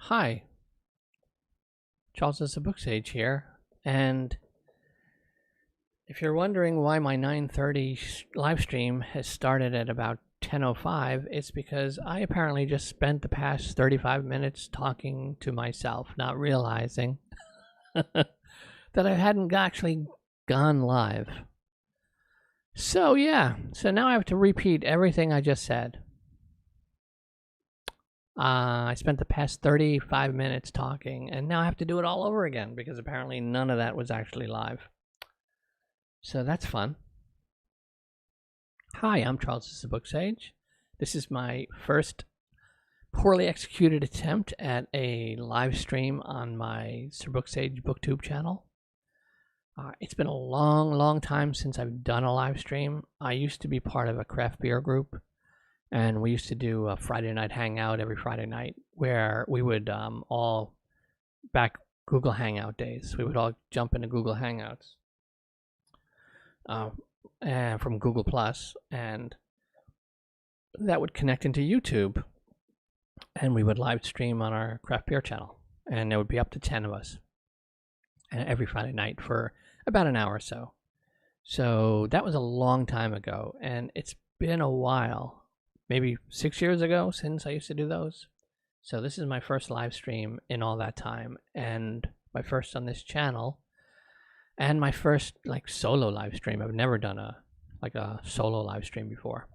Hi, Charles is SirBookSage here, and if you're wondering why my 9:30 live stream has started at about 10:05, it's because I apparently just spent the past 35 minutes talking to myself, not realizing that I hadn't actually gone live. So now I have to repeat everything I just said. I spent the past 35 minutes talking, and now I have to do it all over again because apparently none of that was actually live. So that's fun. Hi, I'm Charles SirBookSage. This is my first poorly executed attempt at a live stream on my SirBookSage booktube channel. It's been a long time since I've done a live stream. I used to be part of a craft beer group, and we used to do a Friday night hangout every Friday night where we would all, back Google Hangout days, we would all jump into Google Hangouts and from Google Plus, and that would connect into YouTube, and we would live stream on our craft beer channel, and there would be up to 10 of us every Friday night for about an hour or so. So that was a long time ago, and it's been a while, maybe 6 years ago since I used to do those. So this is my first live stream in all that time, and my first on this channel, and my first solo live stream. I've never done a solo live stream before.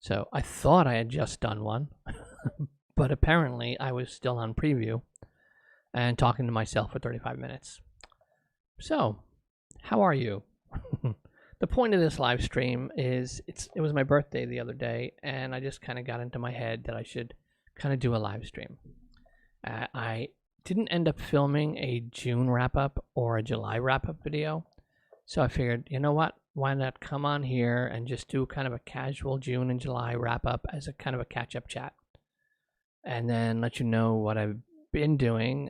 So I thought I had just done one, but apparently I was still on preview and talking to myself for 35 minutes. So, how are you? The point of this live stream is it was my birthday the other day, and I just kind of got into my head that I should kind of do a live stream. I didn't end up filming a June wrap-up or a July wrap-up video, so I figured, you know what, why not come on here and just do kind of a casual June and July wrap-up as a kind of a catch-up chat, and then let you know what I've been doing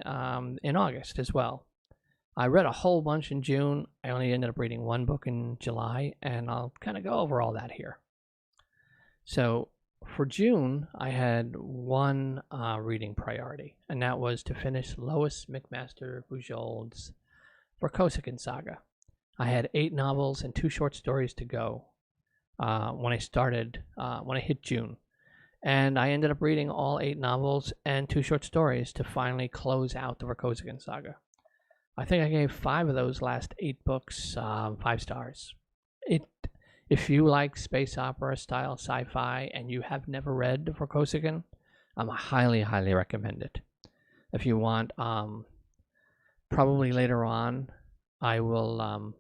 in August as well. I read a whole bunch in June. I only ended up reading one book in July, and I'll kind of go over all that here. So for June, I had one reading priority, and that was to finish Lois McMaster Bujold's Vorkosigan saga. I had 8 novels and 2 short stories to go when I hit June. And I ended up reading all 8 novels and 2 short stories to finally close out the Vorkosigan saga. I think I gave 5 of those last 8 books 5 stars. If you like space opera style sci-fi and you have never read Vorkosigan, I highly recommend it. If you want, probably later on, I will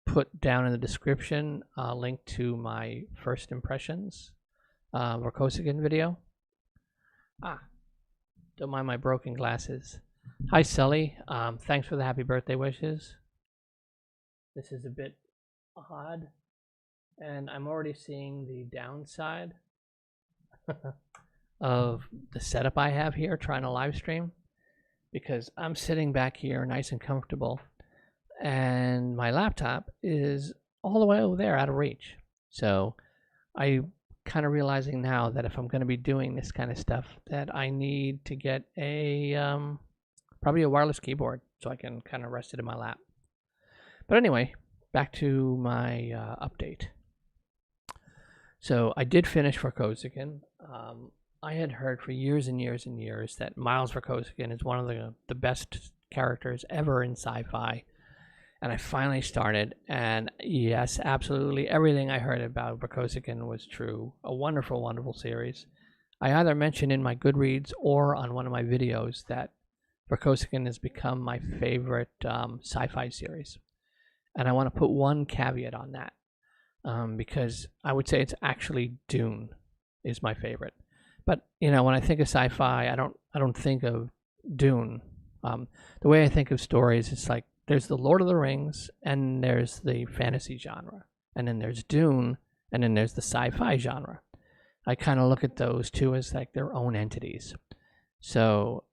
put down in the description a link to my first impressions Vorkosigan video. Don't mind my broken glasses. Hi, Sully. Thanks for the happy birthday wishes. This is a bit odd, and I'm already seeing the downside of the setup I have here trying to live stream, because I'm sitting back here nice and comfortable, and my laptop is all the way over there out of reach. So I'm kind of realizing now that if I'm going to be doing this kind of stuff, that I need to get probably a wireless keyboard so I can kind of rest it in my lap. But anyway, back to my update. So I did finish Vorkosigan. I had heard for years and years and years that Miles Vorkosigan is one of the best characters ever in sci-fi. And I finally started, and yes, absolutely everything I heard about Vorkosigan was true. A wonderful, wonderful series. I either mentioned in my Goodreads or on one of my videos that Vorkosigan has become my favorite sci-fi series. And I want to put one caveat on that, because I would say it's actually Dune is my favorite. But when I think of sci-fi, I don't think of Dune. The way I think of stories, it's like there's the Lord of the Rings, and there's the fantasy genre, and then there's Dune, and then there's the sci-fi genre. I kind of look at those two as like their own entities. So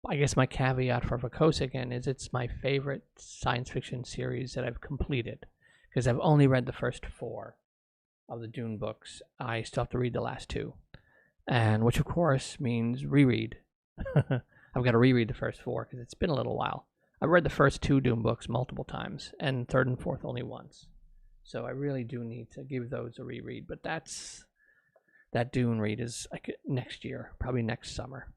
I guess my caveat for Vorkosigan is it's my favorite science fiction series that I've completed, because I've only read the first 4 of the Dune books. I still have to read the last 2, and which of course means reread I've got to reread the first 4 because it's been a little while. I've read the first 2 Dune books multiple times, and third and fourth only once. So I really do need to give those a reread. But that Dune read is like next year, probably next summer.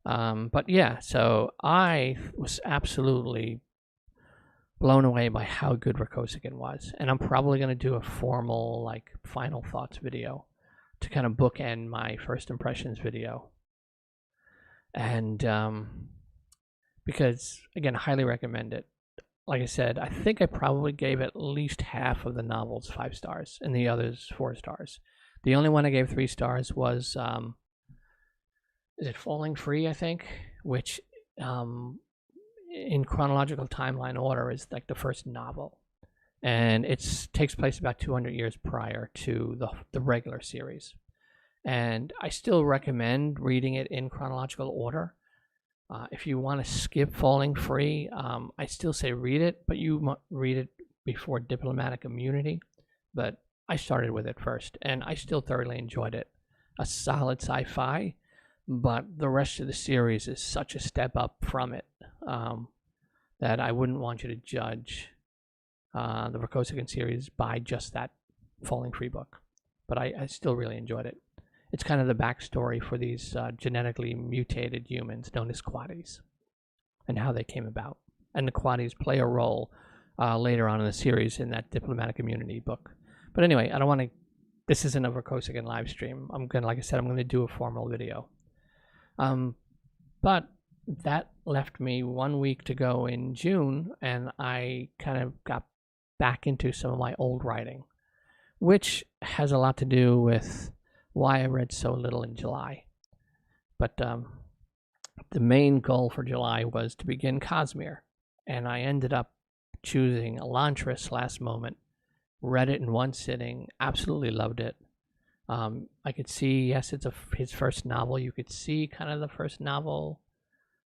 But yeah, so I was absolutely blown away by how good Rakosigan was, and I'm probably going to do a formal like final thoughts video to kind of bookend my first impressions video. And because again, I highly recommend it. Like I said, I think I probably gave at least half of the novels 5 stars and the others 4 stars. The only one I gave 3 stars was is it Falling Free, I think, which in chronological timeline order is like the first novel, and it takes place about 200 years prior to the regular series. And I still recommend reading it in chronological order. If you want to skip Falling Free, I still say read it, but you read it before Diplomatic Immunity. But I started with it first, and I still thoroughly enjoyed it. A solid sci-fi, but the rest of the series is such a step up from it that I wouldn't want you to judge the Rakosigan series by just that Falling Free book. But I still really enjoyed it. It's kind of the backstory for these genetically mutated humans known as Quaddies and how they came about. And the Quaddies play a role later on in the series in that Diplomatic Immunity book. But anyway, I don't want to. This isn't a Rakosigan live stream. Like I said, I'm going to do a formal video. But that left me 1 week to go in June, and I kind of got back into some of my old writing, which has a lot to do with why I read so little in July. But the main goal for July was to begin Cosmere, and I ended up choosing Elantris last moment. Read it in one sitting, absolutely loved it. I could see, yes, it's his first novel. You could see kind of the first novel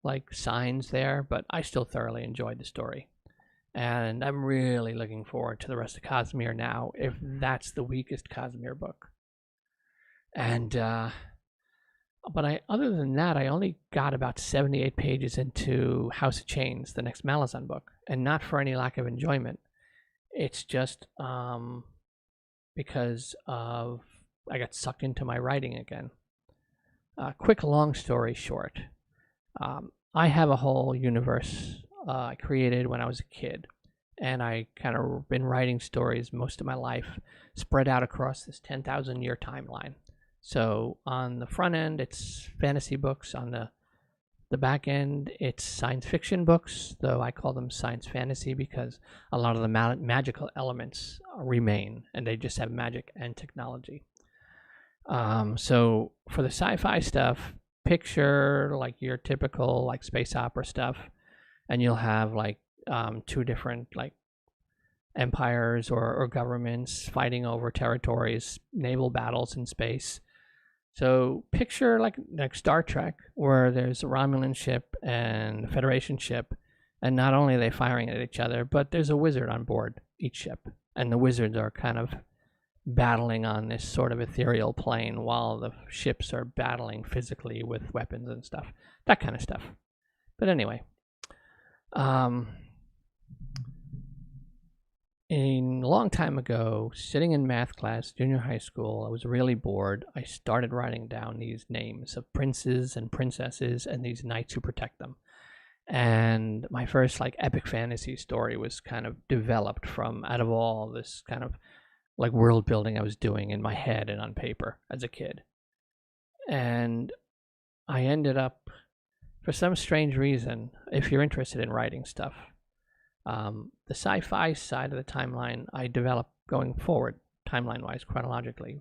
like signs there, but I still thoroughly enjoyed the story. And I'm really looking forward to the rest of Cosmere now, if that's the weakest Cosmere book. And but other than that, I only got about 78 pages into House of Chains, the next Malazan book, and not for any lack of enjoyment. It's just because of I got sucked into my writing again. Quick, long story short, I have a whole universe I created when I was a kid, and I kind of been writing stories most of my life, spread out across this 10,000 year timeline. So on the front end, it's fantasy books. On the back end, it's science fiction books, though I call them science fantasy because a lot of the magical elements remain, and they just have magic and technology. So for the sci-fi stuff, picture like your typical like space opera stuff, and you'll have like 2 different like empires or governments fighting over territories, naval battles in space. So picture like Star Trek, where there's a Romulan ship and a Federation ship, and not only are they firing at each other, but there's a wizard on board each ship, and the wizards are kind of battling on this sort of ethereal plane while the ships are battling physically with weapons and stuff, that kind of stuff. But anyway, a long time ago, sitting in math class, junior high school, I was really bored. I started writing down these names of princes and princesses and these knights who protect them. And my first like epic fantasy story was kind of developed from out of all this kind of like world building I was doing in my head and on paper as a kid. And I ended up, for some strange reason, if you're interested in writing stuff, the sci-fi side of the timeline I developed going forward, timeline-wise, chronologically.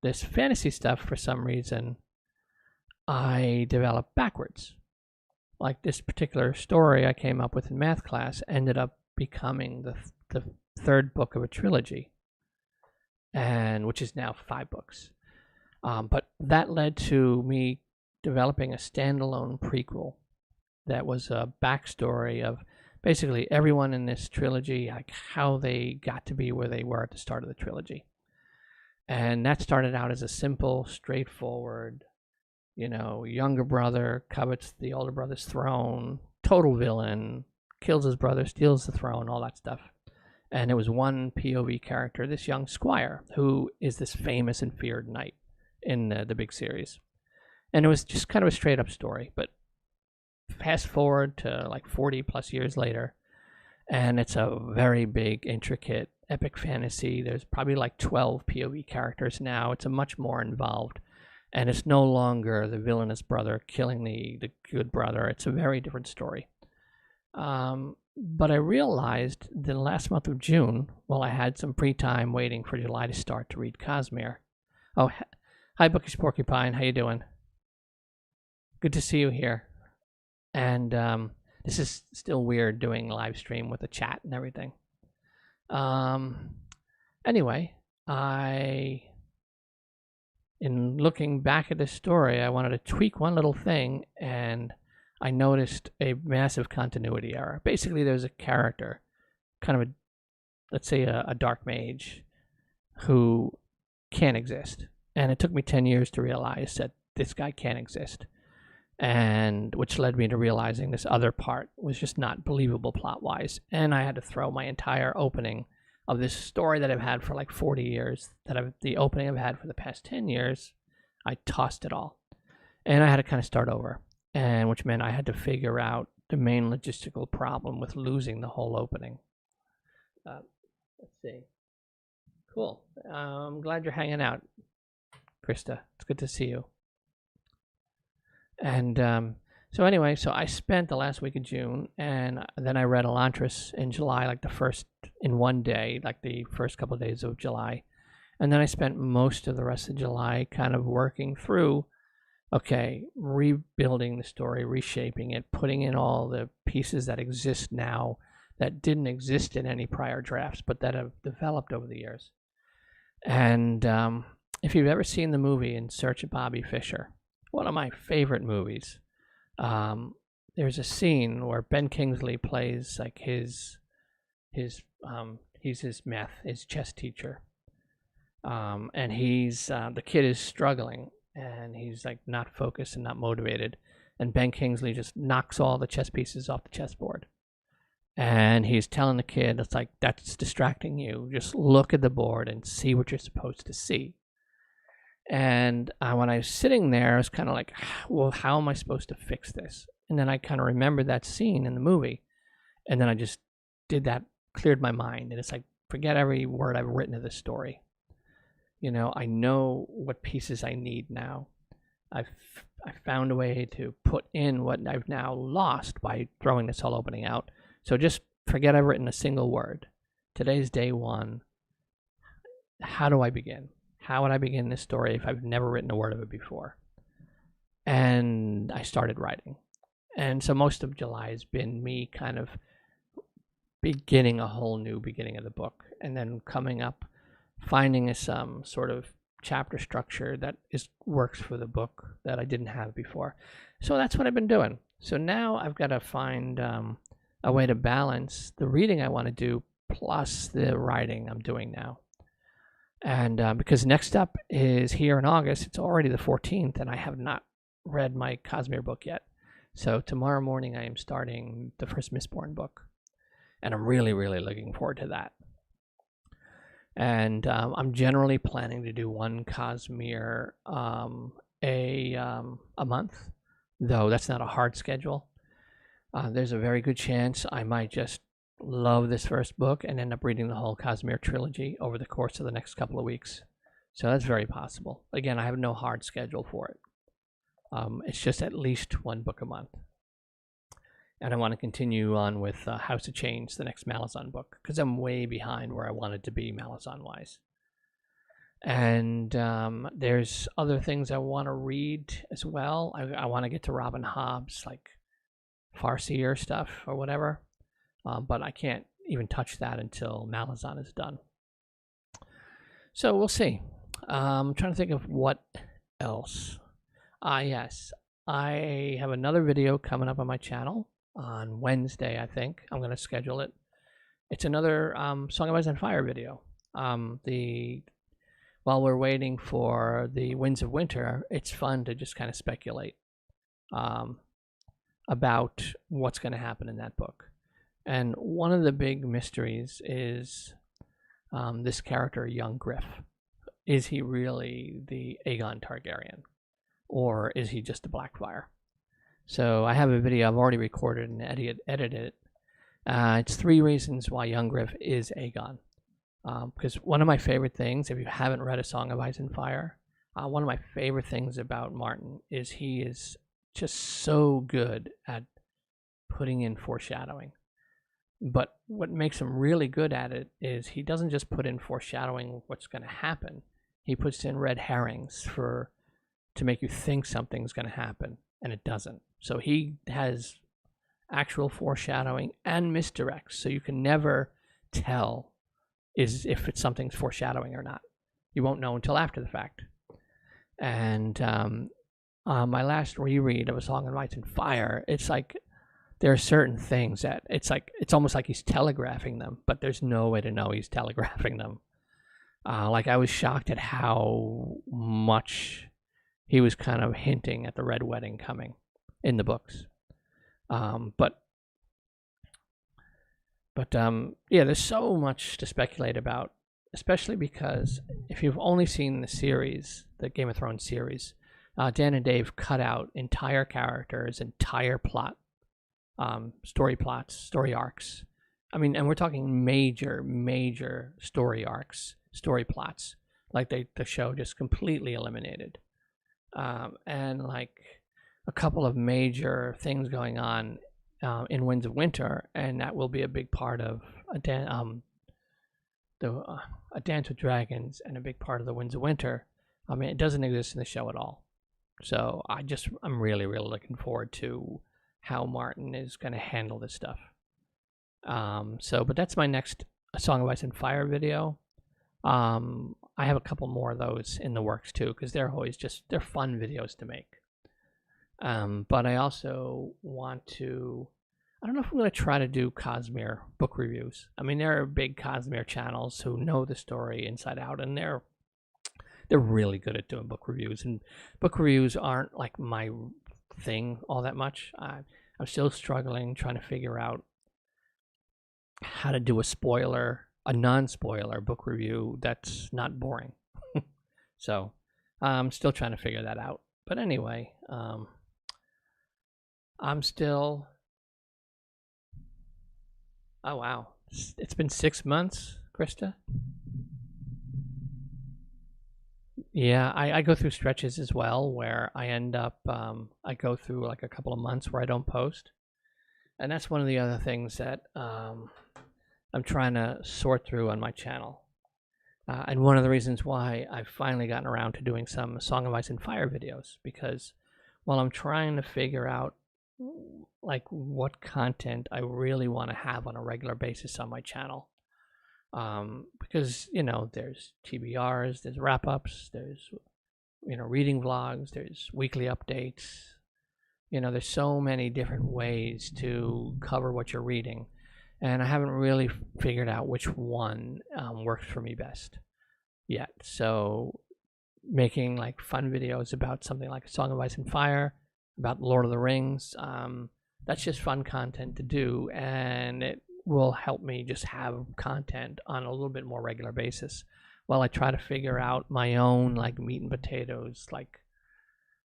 This fantasy stuff, for some reason, I developed backwards. Like this particular story I came up with in math class ended up becoming the third book of a trilogy, and which is now 5 books. But that led to me developing a standalone prequel that was a backstory of basically everyone in this trilogy, like how they got to be where they were at the start of the trilogy. And that started out as a simple, straightforward You know, younger brother covets the older brother's throne, total villain, kills his brother, steals the throne, all that stuff. And it was one POV character, this young squire, who is this famous and feared knight in the big series. And it was just kind of a straight up story. But fast forward to like 40 plus years later, and it's a very big, intricate, epic fantasy. There's probably like 12 POV characters now. It's a much more involved. And it's no longer the villainous brother killing the good brother. It's a very different story. But I realized the last month of June, while I had some free time waiting for July to start, to read Cosmere. Oh, hi, Bookish Porcupine. How you doing? Good to see you here. And this is still weird doing live stream with a chat and everything. Anyway, in looking back at this story, I wanted to tweak one little thing, and I noticed a massive continuity error. Basically, there's a character, kind of let's say a dark mage, who can't exist. And it took me 10 years to realize that this guy can't exist. And which led me to realizing this other part was just not believable plot-wise. And I had to throw my entire opening of this story that I've had for like 40 years, the opening I've had for the past 10 years, I tossed it all. And I had to kind of start over. And which meant I had to figure out the main logistical problem with losing the whole opening. Let's see. Cool. I'm glad you're hanging out, Krista. It's good to see you. And so anyway, so I spent the last week of June, and then I read Elantris in July, like in one day, like the first couple of days of July. And then I spent most of the rest of July kind of working through, okay, rebuilding the story, reshaping it, putting in all the pieces that exist now that didn't exist in any prior drafts, but that have developed over the years. And if you've ever seen the movie In Search of Bobby Fischer, one of my favorite movies, there's a scene where Ben Kingsley plays like he's his chess teacher. And the kid is struggling, and he's like not focused and not motivated. And Ben Kingsley just knocks all the chess pieces off the chessboard. And he's telling the kid, it's like, that's distracting you. Just look at the board and see what you're supposed to see. And when I was sitting there, I was kind of like, well, how am I supposed to fix this? And then I kind of remembered that scene in the movie. And then I just did that, cleared my mind. And it's like, forget every word I've written of this story. You know, I know what pieces I need now. I found a way to put in what I've now lost by throwing this whole opening out. So just forget I've written a single word. Today's day one. How do I begin? How would I begin this story if I've never written a word of it before? And I started writing. And so most of July has been me kind of beginning a whole new beginning of the book, and then coming up, finding some sort of chapter structure that works for the book that I didn't have before. So that's what I've been doing. So now I've got to find a way to balance the reading I want to do plus the writing I'm doing now. And because next up is here in August, it's already the 14th, and I have not read my Cosmere book yet. So tomorrow morning I am starting the first Mistborn book, and I'm really, really looking forward to that. And I'm generally planning to do one Cosmere a month, though that's not a hard schedule. There's a very good chance I might just love this first book and end up reading the whole Cosmere trilogy over the course of the next couple of weeks. So that's very possible. Again, I have no hard schedule for it. It's just at least one book a month. And I want to continue on with House of Change, the next Malazan book, because I'm way behind where I wanted to be Malazan-wise. And there's other things I want to read as well. I want to get to Robin Hobb's, like, Farseer stuff or whatever. But I can't even touch that until Malazan is done. So we'll see. I'm trying to think of what else. Yes. I have another video coming up on my channel on Wednesday, I think. I'm going to schedule it. It's another Song of Ice and Fire video. while we're waiting for the Winds of Winter, it's fun to just kind of speculate about what's going to happen in that book. And one of the big mysteries is this character, young Griff. Is he really the Aegon Targaryen? Or is he just a Blackfire? So I have a video I've already recorded and edited it. It's 3 reasons why young Griff is Aegon. Because one of my favorite things, if you haven't read A Song of Ice and Fire, one of my favorite things about Martin is he is just so good at putting in foreshadowing. But what makes him really good at it is he doesn't just put in foreshadowing what's going to happen. He puts in red herrings to make you think something's going to happen, and it doesn't. So he has actual foreshadowing and misdirects, so you can never tell if it's something's foreshadowing or not. You won't know until after the fact. And my last reread of A Song of Ice and Fire, it's like there are certain things that it's almost like he's telegraphing them, but there's no way to know he's telegraphing them. Like I was shocked at how much he was kind of hinting at the Red Wedding coming in the books. But yeah, there's so much to speculate about, especially because if you've only seen the series, the Game of Thrones series, Dan and Dave cut out entire characters, entire plot, story plots, story arcs. I mean, and we're talking major story arcs, story plots, like the show just completely eliminated. And like a couple of major things going on in Winds of Winter, and that will be a big part of A Dance with Dragons and a big part of the Winds of Winter. I mean, it doesn't exist in the show at all. So I'm really looking forward to how Martin is going to handle this stuff. But that's my next A Song of Ice and Fire video. I have a couple more of those in the works too, because they're fun videos to make. But I also want to, I don't know if I'm going to try to do Cosmere book reviews. I mean, there are big Cosmere channels who know the story inside out, and they're really good at doing book reviews. And book reviews aren't like my thing all that much. I'm still struggling trying to figure out how to do a non-spoiler book review that's not boring. So I'm still trying to figure that out. But anyway, I'm still... Oh, wow. It's been 6 months, Krista? Yeah, I go through stretches as well where I end up, I go through like a couple of months where I don't post. And that's one of the other things that I'm trying to sort through on my channel. And one of the reasons why I've finally gotten around to doing some Song of Ice and Fire videos, because while I'm trying to figure out like what content I really want to have on a regular basis on my channel, because there's TBRs, there's wrap-ups, there's reading vlogs, there's weekly updates. There's so many different ways to cover what you're reading, and I haven't really figured out which one works for me best yet. So making like fun videos about something like A Song of Ice and Fire, about Lord of the Rings, that's just fun content to do, and it will help me just have content on a little bit more regular basis while I try to figure out my own like meat and potatoes, like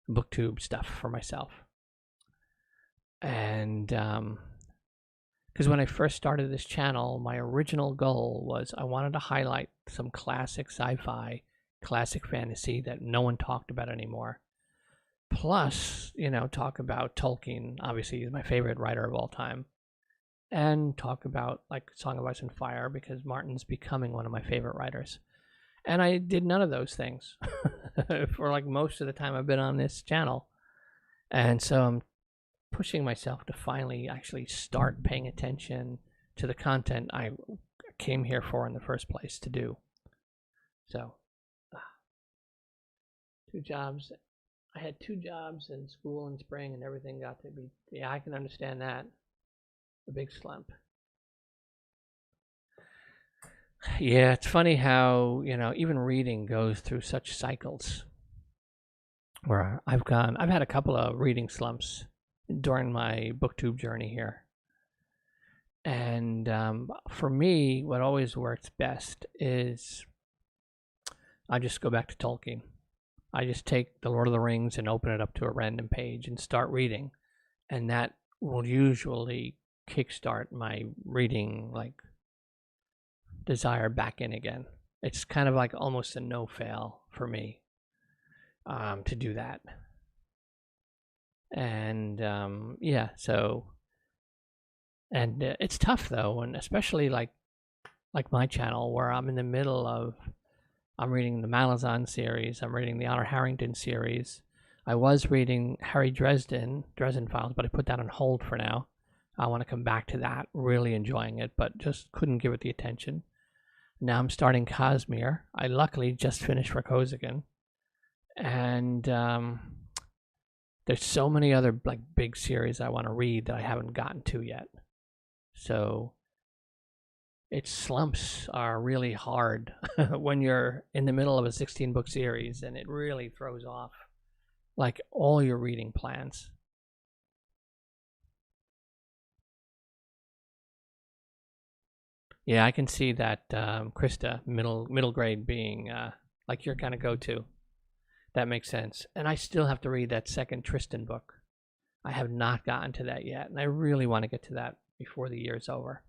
booktube stuff for myself. And because when I first started this channel, my original goal was I wanted to highlight some classic sci-fi, classic fantasy that no one talked about anymore. Plus, talk about Tolkien. Obviously, he's my favorite writer of all time. And talk about like Song of Ice and Fire, because Martin's becoming one of my favorite writers. And I did none of those things for like most of the time I've been on this channel. And so I'm pushing myself to finally actually start paying attention to the content I came here for in the first place to do. So, 2 jobs. I had 2 jobs in school in spring, and everything got to be, yeah, I can understand that. A big slump. Yeah, it's funny how, even reading goes through such cycles. Where I've had a couple of reading slumps during my booktube journey here. And for me, what always works best is I just go back to Tolkien. I just take The Lord of the Rings and open it up to a random page and start reading. And that will usually kickstart my reading desire back in again. It's kind of like almost a no fail for me to do that. And yeah, so, and it's tough though, and especially like my channel where I'm in the middle of, I'm reading the Malazan series, I'm reading the Honor Harrington series. I was reading Harry Dresden Files, but I put that on hold for now. I want to come back to that, really enjoying it, but just couldn't give it the attention. Now I'm starting Cosmere. I luckily just finished Rakosigan. And there's so many other big series I want to read that I haven't gotten to yet. So its slumps are really hard when you're in the middle of a 16-book series, and it really throws off all your reading plans. Yeah, I can see that Krista, middle grade being your kind of go-to. That makes sense. And I still have to read that second Tristan book. I have not gotten to that yet, and I really want to get to that before the year's over.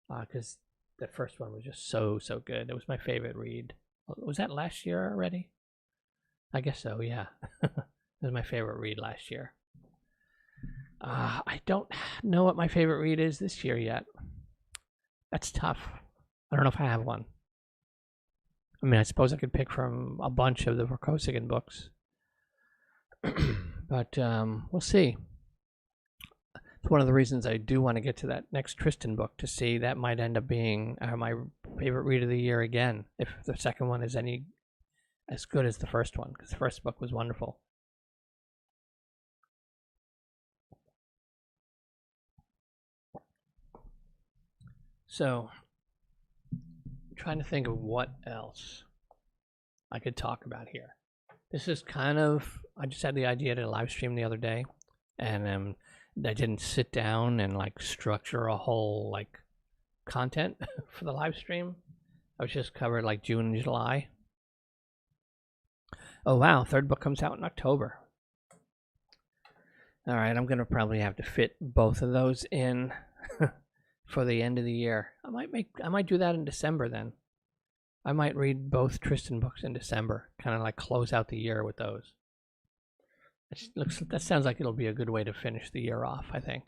Because the first one was just so good. It was my favorite read. Was that last year already? I guess so, yeah. It was my favorite read last year. I don't know what my favorite read is this year yet. That's tough. I don't know if I have one. I mean, I suppose I could pick from a bunch of the Rakosigan books. But we'll see. It's one of the reasons I do want to get to that next Tristan book, to see that might end up being my favorite read of the year again, if the second one is any as good as the first one, because the first book was wonderful. So, I'm trying to think of what else I could talk about here. This is kind of, I just had the idea to live stream the other day, and I didn't sit down and structure a whole content for the live stream. I was just covered June and July. Oh wow, third book comes out in October. All right, I'm gonna probably have to fit both of those in for the end of the year. I might do that in December then. I might read both Tristan books in December, kind of close out the year with those. That sounds like it'll be a good way to finish the year off, I think.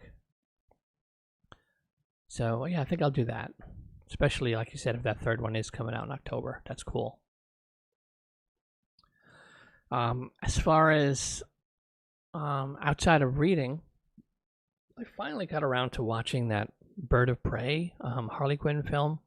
So yeah, I think I'll do that. Especially, like you said, if that third one is coming out in October. That's cool. As far as outside of reading, I finally got around to watching that Bird of Prey Harley Quinn film,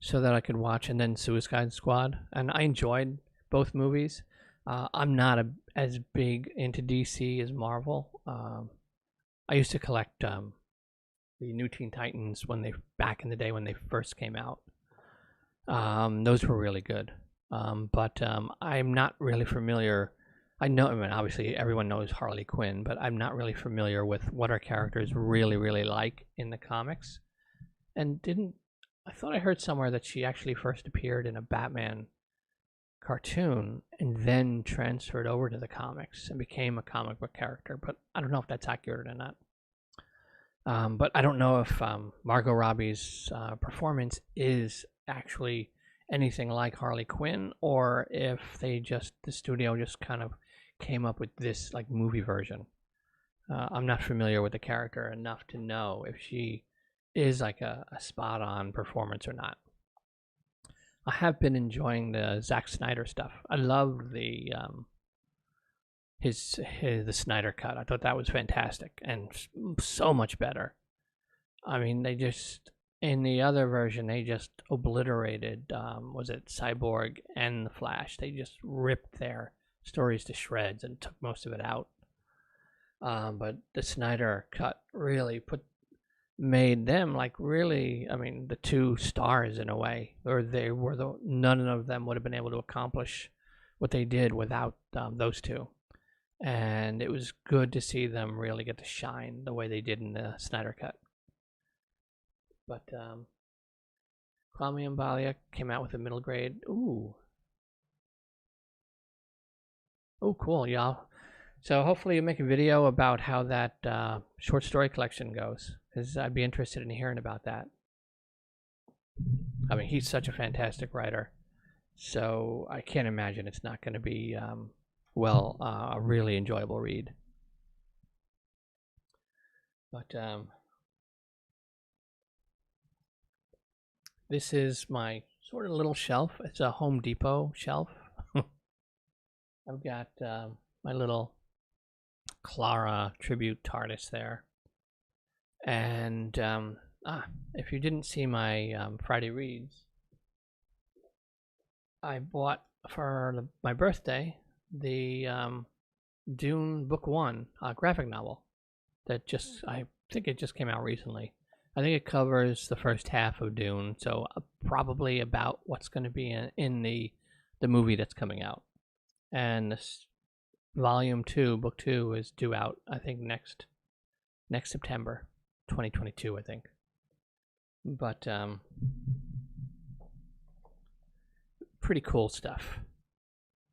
so that I could watch, and then Suicide Squad, and I enjoyed both movies. I'm not as big into DC as Marvel. I used to collect the New Teen Titans back in the day when they first came out. Those were really good. But I'm not really familiar. I mean, obviously everyone knows Harley Quinn, but I'm not really familiar with what her characters really like in the comics. And I thought I heard somewhere that she actually first appeared in a Batman cartoon and then transferred over to the comics and became a comic book character, but I don't know if that's accurate or not. But I don't know if Margot Robbie's performance is actually anything like Harley Quinn, or if the studio just kind of came up with this movie version. I'm not familiar with the character enough to know if she is a spot-on performance or not. I have been enjoying the Zack Snyder stuff. I love the the Snyder cut. I thought that was fantastic and so much better. I mean, in the other version, they just obliterated, was it Cyborg and the Flash? They just ripped their stories to shreds and took most of it out. But the Snyder cut really put made them like really, I mean, the two stars in a way, or they were none of them would have been able to accomplish what they did without those two. And it was good to see them really get to shine the way they did in the Snyder Cut. But Kwame and Balia came out with a middle grade. Ooh. Oh, cool, y'all. So hopefully you make a video about how that short story collection goes, because I'd be interested in hearing about that. I mean, he's such a fantastic writer, so I can't imagine it's not going to be, a really enjoyable read. But this is my sort of little shelf. It's a Home Depot shelf. I've got my little Clara tribute TARDIS there. And if you didn't see my Friday reads, I bought for my birthday the Dune Book 1 graphic novel that I think it just came out recently. I think it covers the first half of Dune, so probably about what's going to be in the movie that's coming out. And this volume 2, book 2, is due out, I think, next September 2022, I think. But pretty cool stuff.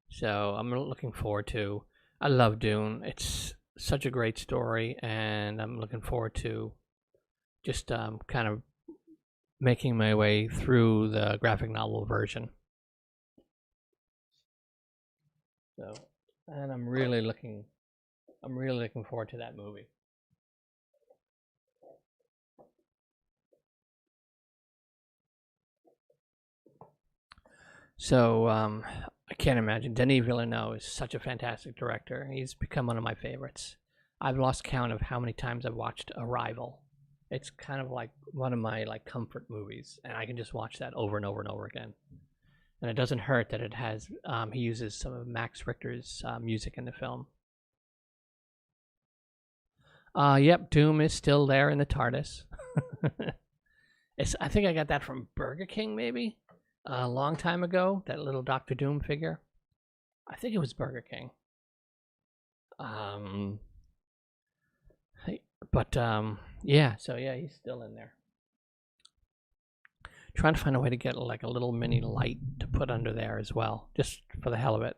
So I'm looking forward to. I love Dune. It's such a great story, and I'm looking forward to just kind of making my way through the graphic novel version. So, and I'm really looking forward to that movie. So I can't imagine. Denis Villeneuve is such a fantastic director. He's become one of my favorites. I've lost count of how many times I've watched Arrival. It's kind of like one of my comfort movies, and I can just watch that over and over and over again. And it doesn't hurt that it has, he uses some of Max Richter's music in the film. Yep, Doom is still there in the TARDIS. I think I got that from Burger King, maybe, a long time ago, that little Dr. Doom figure. I think it was Burger King. Yeah, so yeah, he's still in there. Trying to find a way to get like a little mini light to put under there as well, just for the hell of it.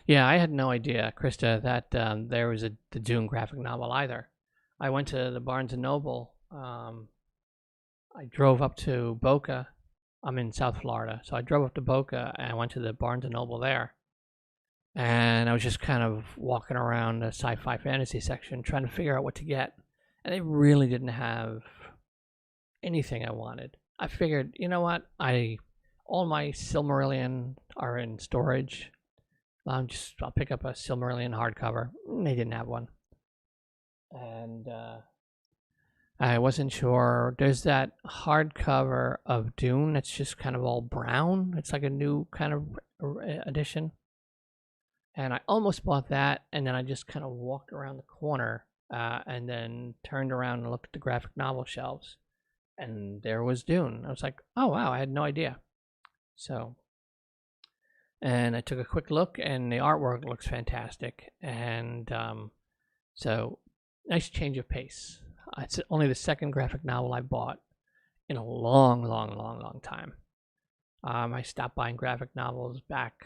Yeah, I had no idea, Krista, that there was the Dune graphic novel either. I went to the Barnes & Noble. I drove up to Boca. I'm in South Florida, so I drove up to Boca and I went to the Barnes & Noble there. And I was just kind of walking around the sci-fi fantasy section trying to figure out what to get. And they really didn't have anything I wanted. I figured, you know what? All my Silmarillion are in storage. I'll pick up a Silmarillion hardcover. They didn't have one. And I wasn't sure. There's that hardcover of Dune that's just kind of all brown. It's like a new kind of edition. And I almost bought that, and then I just kind of walked around the corner and then turned around and looked at the graphic novel shelves. And there was Dune. I was like, oh, wow, I had no idea. So, and I took a quick look, and the artwork looks fantastic. And so, nice change of pace. It's only the second graphic novel I bought in a long, long, long, long time. I stopped buying graphic novels back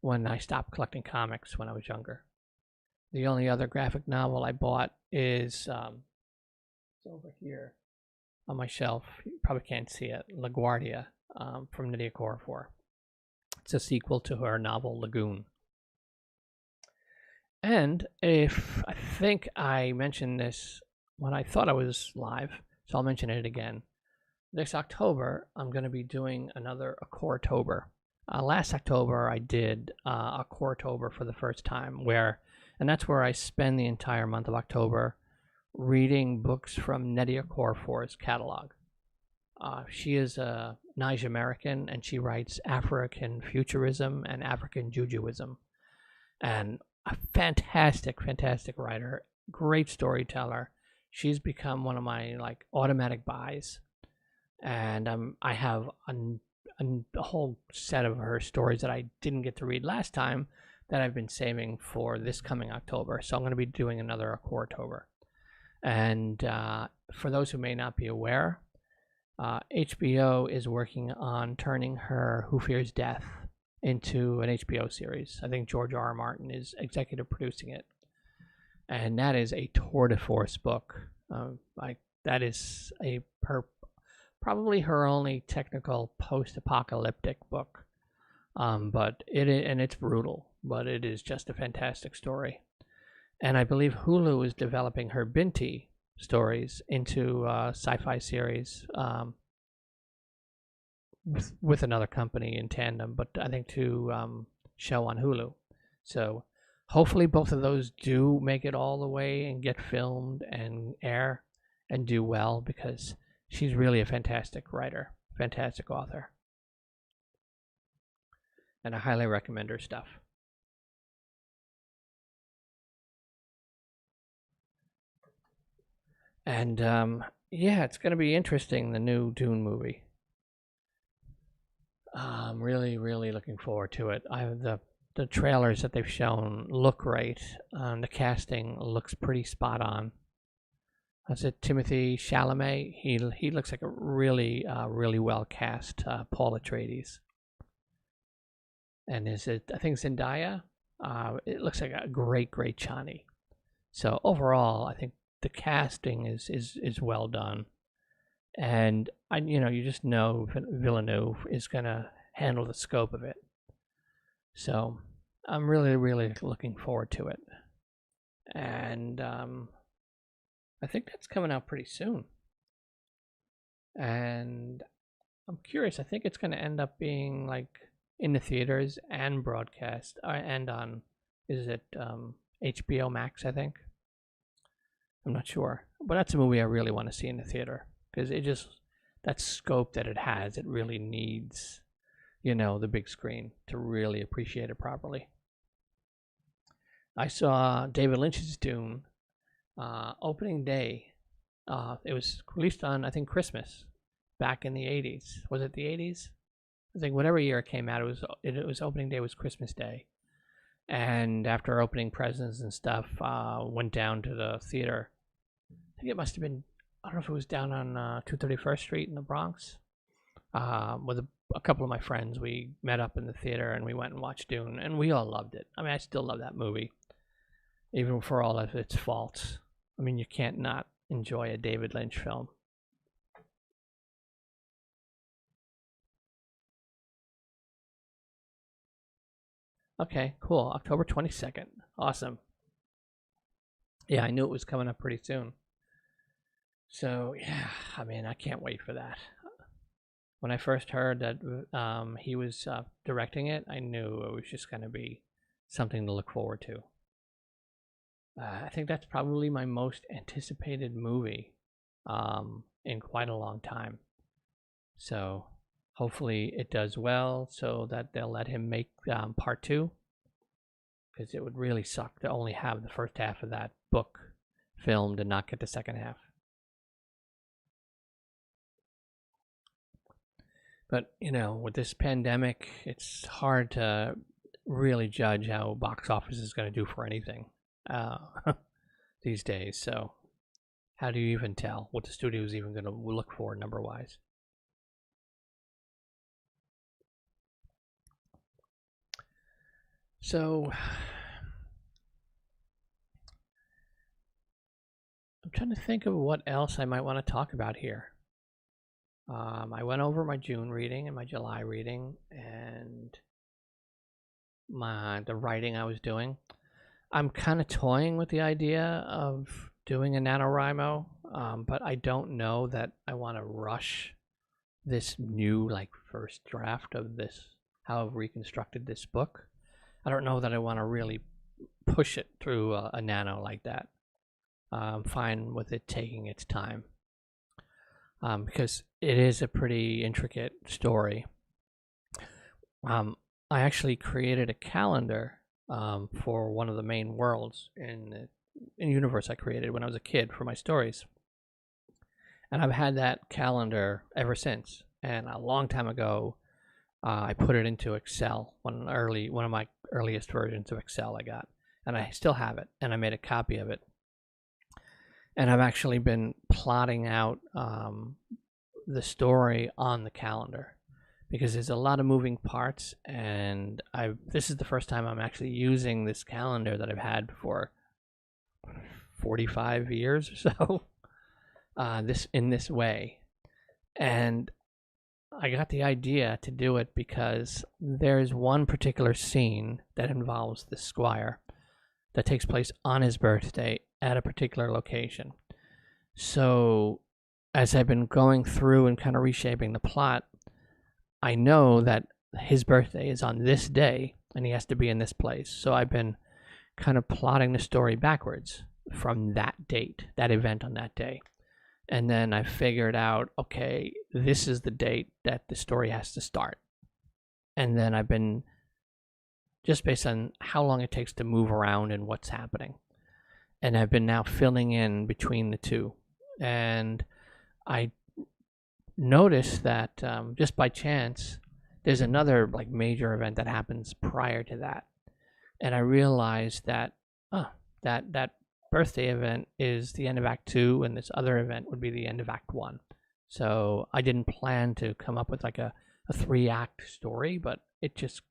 when I stopped collecting comics when I was younger. The only other graphic novel I bought is it's over here on my shelf. You probably can't see it. LaGuardia from Nydia Okorafor. It's a sequel to her novel Lagoon. And I think I mentioned this when I thought I was live, so I'll mention it again. This October, I'm going to be doing another Okoratober. Last October, I did Okoratober for the first time, and that's where I spend the entire month of October reading books from Nydia Okorafor's catalog. She is a Niger American, and she writes African futurism and African Jujuism, and a fantastic, fantastic writer, great storyteller. She's become one of my like automatic buys, and I have a whole set of her stories that I didn't get to read last time that I've been saving for this coming October. So I'm going to be doing another October. And for those who may not be aware, HBO is working on turning her Who Fears Death into an HBO series. I think George R. R. Martin is executive producing it, and that is a tour de force book. That is probably her only technical post-apocalyptic book, but it's brutal, but it is just a fantastic story. And I believe Hulu is developing her Binti stories into a sci-fi series with another company in tandem, but I think to show on Hulu. So hopefully both of those do make it all the way and get filmed and air and do well, because she's really a fantastic writer, fantastic author. And I highly recommend her stuff. And yeah, it's going to be interesting, the new Dune movie. I'm really, really looking forward to it. The trailers that they've shown look great. The casting looks pretty spot on. Is it Timothée Chalamet? He looks like a really, really well cast Paul Atreides. And is it, I think, Zendaya? It looks like a great, great Chani. So overall, I think the casting is well done, and you just know Villeneuve is gonna handle the scope of it. So I'm really, really looking forward to it, and I think that's coming out pretty soon. And I'm curious. I think it's gonna end up being like in the theaters and broadcast, and on, is it HBO Max? I think. I'm not sure, but that's a movie I really want to see in the theater, because that scope that it has, it really needs, the big screen to really appreciate it properly. I saw David Lynch's Dune opening day. It was released on, I think, Christmas back in the 80s. Was it the 80s? I think whatever year it came out, it was opening day was Christmas Day. And after opening presents and stuff, went down to the theater. I think it must have been, I don't know if it was down on 231st Street in the Bronx. With a couple of my friends, we met up in the theater and we went and watched Dune, and we all loved it. I mean, I still love that movie, even for all of its faults. I mean, you can't not enjoy a David Lynch film. Okay, cool. October 22nd. Awesome. Yeah, I knew it was coming up pretty soon. So, yeah, I mean, I can't wait for that. When I first heard that he was directing it, I knew it was just going to be something to look forward to. I think that's probably my most anticipated movie in quite a long time. So hopefully it does well, so that they'll let him make part 2. Because it would really suck to only have the first half of that book filmed and not get the second half. But, with this pandemic, it's hard to really judge how box office is going to do for anything these days. So how do you even tell what the studio is even going to look for number-wise? So I'm trying to think of what else I might want to talk about here. I went over my June reading and my July reading and the writing I was doing. I'm kind of toying with the idea of doing a NaNoWriMo, but I don't know that I want to rush this new first draft of this, how I've reconstructed this book. I don't know that I want to really push it through a nano like that. I'm fine with it taking its time. because it is a pretty intricate story. I actually created a calendar for one of the main worlds in the universe I created when I was a kid for my stories. And I've had that calendar ever since. And a long time ago, I put it into Excel, one of my earliest versions of Excel I got. And I still have it, and I made a copy of it. And I've actually been plotting out the story on the calendar, because there's a lot of moving parts, and this is the first time I'm actually using this calendar that I've had for 45 years or so, in this way. And I got the idea to do it because there's one particular scene that involves the squire that takes place on his birthday at a particular location. So as I've been going through and kind of reshaping the plot, I know that his birthday is on this day and he has to be in this place. So I've been kind of plotting the story backwards from that date, that event on that day. And then I figured out, okay, this is the date that the story has to start. And then I've been, just based on how long it takes to move around and what's happening, and I've been now filling in between the two. And I noticed that just by chance, there's another like major event that happens prior to that, and I realized that that birthday event is the end of Act 2, and this other event would be the end of Act 1. So I didn't plan to come up with like a 3-act story, but it just,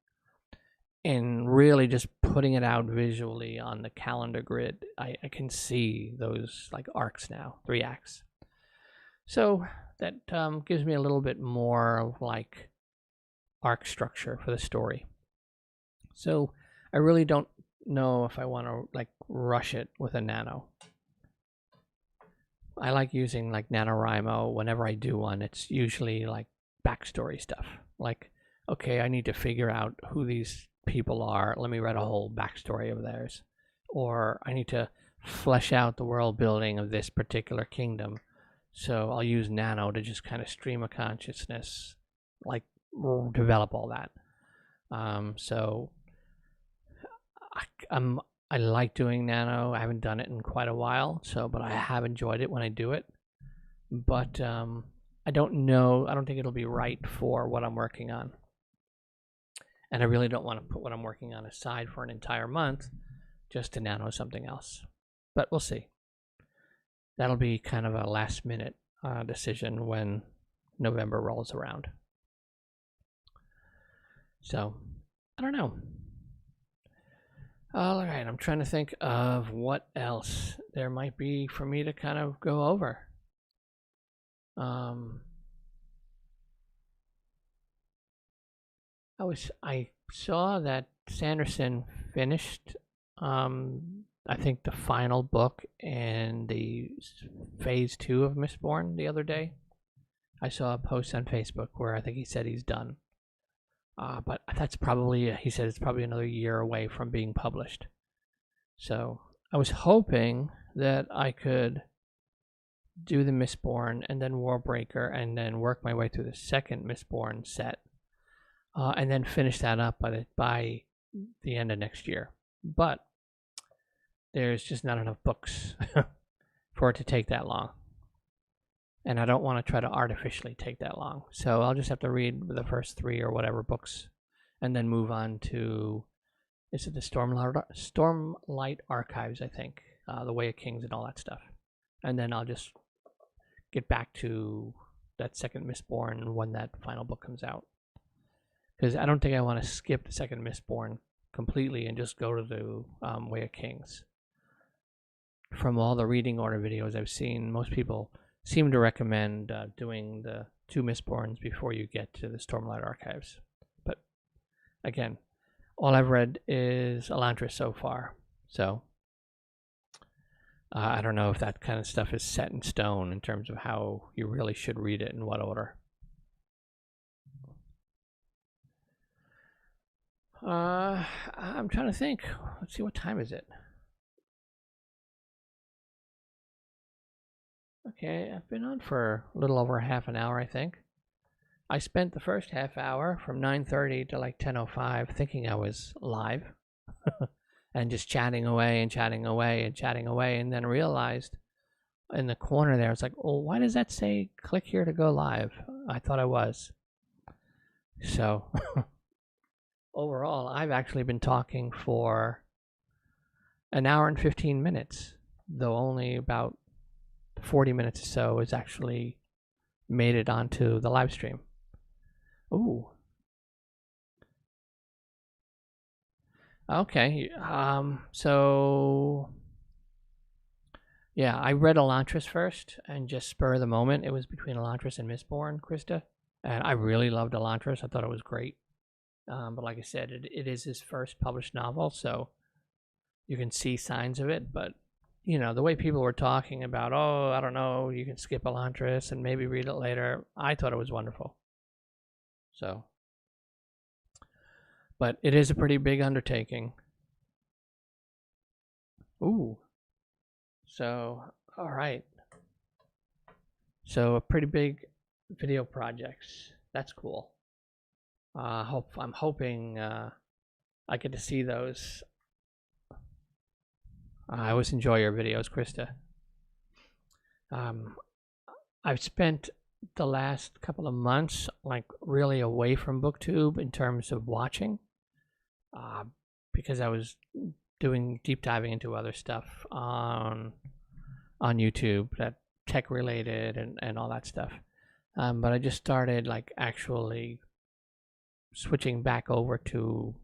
in really just putting it out visually on the calendar grid, I can see those like arcs now, 3 acts. So that gives me a little bit more of like arc structure for the story. So I really don't know if I want to like rush it with a nano. I like using like NaNoWriMo. Whenever I do one, it's usually like backstory stuff. Like, okay, I need to figure out who these people are. Let me write a whole backstory of theirs. Or I need to flesh out the world building of this particular kingdom. So I'll use Nano to just kind of stream of consciousness, like develop all that. So I like doing Nano. I haven't done it in quite a while, but I have enjoyed it when I do it. But I don't know. I don't think it'll be right for what I'm working on. And I really don't want to put what I'm working on aside for an entire month just to Nano something else. But we'll see. That'll be kind of a last minute decision when November rolls around. So, I don't know. All right, I'm trying to think of what else there might be for me to kind of go over. I saw that Sanderson finished, I think, the final book in the phase 2 of Mistborn the other day. I saw a post on Facebook where I think he said he's done. But that's probably, he said it's probably another year away from being published. So I was hoping that I could do the Mistborn and then Warbreaker and then work my way through the second Mistborn set, and then finish that up by the end of next year. But there's just not enough books for it to take that long. And I don't want to try to artificially take that long. So I'll just have to read the first 3 or whatever books and then move on to, is it the Stormlight Archives, I think. The Way of Kings and all that stuff. And then I'll just get back to that second Mistborn when that final book comes out. Because I don't think I want to skip the second Mistborn completely and just go to the Way of Kings. From all the reading order videos I've seen, most people seem to recommend doing the 2 Mistborns before you get to the Stormlight Archives. But again, all I've read is Elantris so far. So I don't know if that kind of stuff is set in stone in terms of how you really should read it in what order. I'm trying to think. Let's see, what time is it? Okay, I've been on for a little over half an hour, I think. I spent the first half hour from 9:30 to like 10:05 thinking I was live and just chatting away and chatting away and chatting away, and then realized in the corner there, it's like, oh, why does that say click here to go live? I thought I was. So overall, I've actually been talking for an hour and 15 minutes, though only about 40 minutes or so has actually made it onto the live stream. Ooh. Okay. So yeah, I read Elantris first, and just spur of the moment, it was between Elantris and Mistborn, Krista, and I really loved Elantris. I thought it was great. But like I said, it is his first published novel, so you can see signs of it. But you know, the way people were talking about, oh, I don't know, you can skip Elantris and maybe read it later. I thought it was wonderful. So, but it is a pretty big undertaking. Ooh. So, all right. So, a pretty big video projects. That's cool. I'm hoping I get to see those. I always enjoy your videos, Krista. I've spent the last couple of months like really away from BookTube in terms of watching, because I was doing deep diving into other stuff on YouTube, that tech related and all that stuff. But I just started like actually switching back over to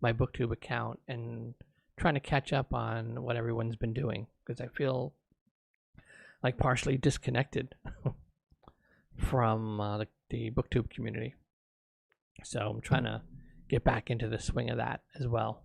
my BookTube account and trying to catch up on what everyone's been doing, because I feel like partially disconnected from the BookTube community. So I'm trying to get back into the swing of that as well.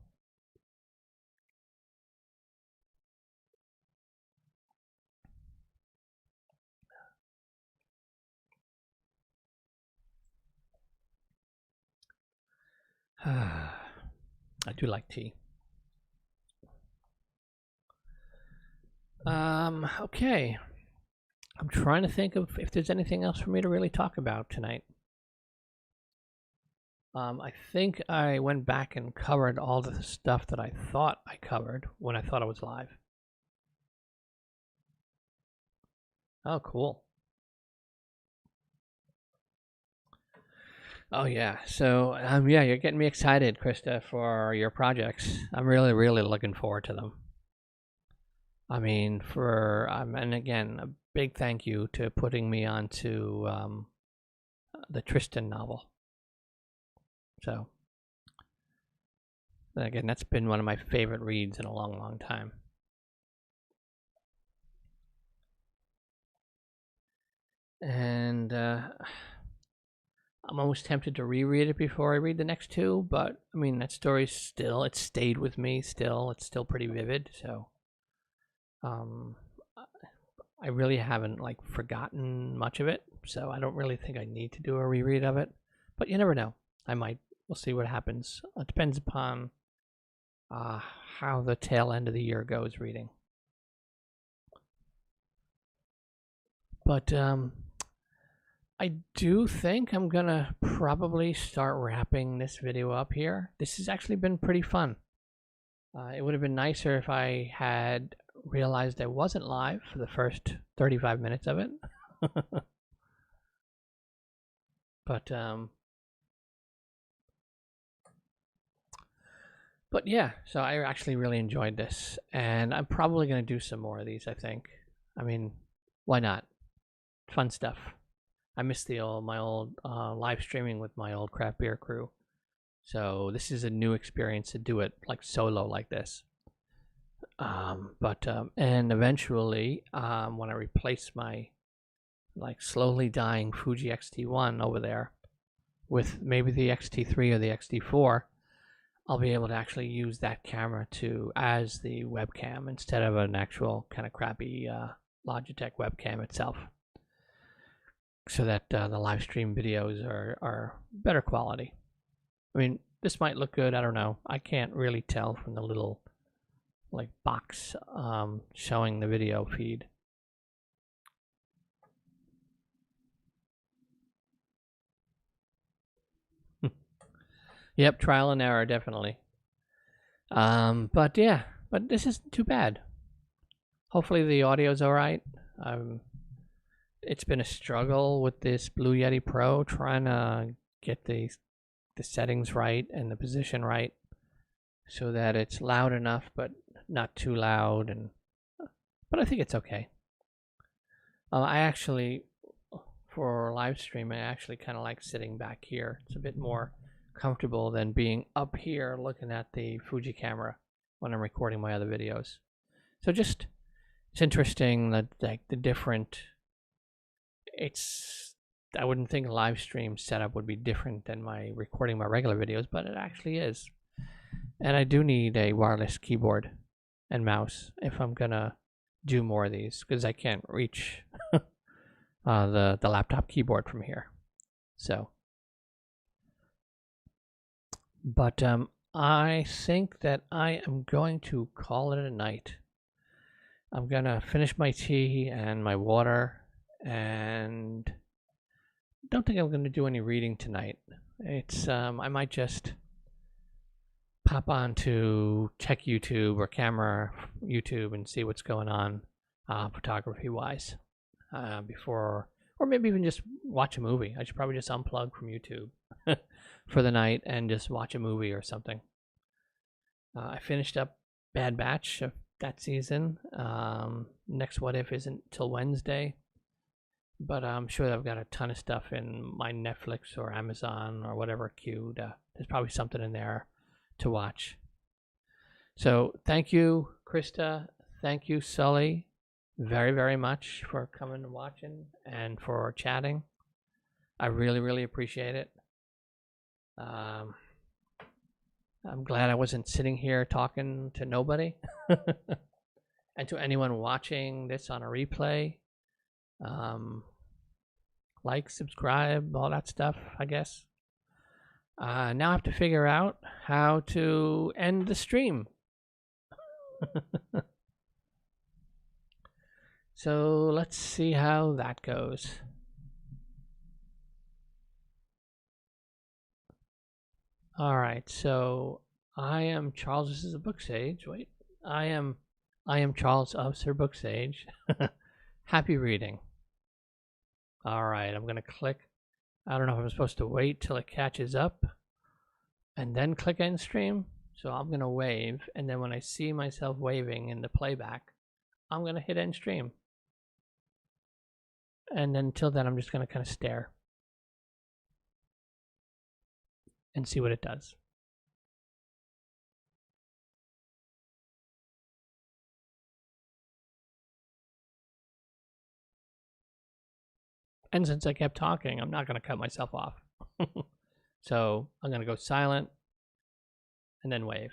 I do like tea. Okay. I'm trying to think of if there's anything else for me to really talk about tonight. I think I went back and covered all the stuff that I thought I covered when I thought I was live. Oh, cool. Oh yeah. So yeah, you're getting me excited, Krista, for your projects. I'm really, really looking forward to them. I mean, and again, a big thank you to putting me onto the Tristan novel. So again, that's been one of my favorite reads in a long, long time. And I'm almost tempted to reread it before I read the next two, but I mean, that story's still, it stayed with me still. It's still pretty vivid, so I really haven't like forgotten much of it, so I don't really think I need to do a reread of it. But you never know. I might. We'll see what happens. It depends upon how the tail end of the year goes reading. But I do think I'm gonna probably start wrapping this video up here. This has actually been pretty fun. It would have been nicer if I had realized I wasn't live for the first 35 minutes of it. But yeah, so I actually really enjoyed this, and I'm probably going to do some more of these, I think. I mean, why not? Fun stuff. I miss my old live streaming with my old craft beer crew. So this is a new experience to do it like solo like this. And eventually, when I replace my like slowly dying Fuji X-T1 over there with maybe the X-T3 or the X-T4, I'll be able to actually use that camera as the webcam instead of an actual kind of crappy Logitech webcam itself, so that the live stream videos are better quality. I mean, this might look good. I don't know. I can't really tell from the little like box showing the video feed. Yep, trial and error, definitely. But yeah, but this isn't too bad. Hopefully the audio's all right. It's been a struggle with this Blue Yeti Pro, trying to get the settings right and the position right so that it's loud enough but not too loud. But I think it's okay. I actually, for live stream, I actually kind of like sitting back here. It's a bit more comfortable than being up here looking at the Fuji camera when I'm recording my other videos. So just, it's interesting that like the different, I wouldn't think a live stream setup would be different than my recording my regular videos, but it actually is. And I do need a wireless keyboard and mouse if I'm gonna do more of these, because I can't reach the laptop keyboard from here. So, but I think that I am going to call it a night. I'm gonna finish my tea and my water, and don't think I'm gonna do any reading tonight. It's I might just pop on to Tech YouTube or Camera YouTube and see what's going on photography wise before, or maybe even just watch a movie. I should probably just unplug from YouTube for the night and just watch a movie or something. I finished up Bad Batch of that season. Next What If isn't till Wednesday, but I'm sure I've got a ton of stuff in my Netflix or Amazon or whatever queued. There's probably something in there to watch. So thank you, Krista. Thank you, Sully, very, very much for coming and watching and for chatting. I really, really appreciate it. I'm glad I wasn't sitting here talking to nobody. And to anyone watching this on a replay, like, subscribe, all that stuff, I guess. Now I have to figure out how to end the stream. So let's see how that goes. All right, so I am Charles. This is a BookSage. Wait, I am Charles of SirBookSage. Happy reading. All right, I'm gonna click. I don't know if I'm supposed to wait till it catches up and then click end stream. So I'm gonna wave, and then when I see myself waving in the playback, I'm gonna hit end stream. And then until then, I'm just gonna kind of stare and see what it does. And since I kept talking, I'm not gonna cut myself off. So I'm gonna go silent and then wave.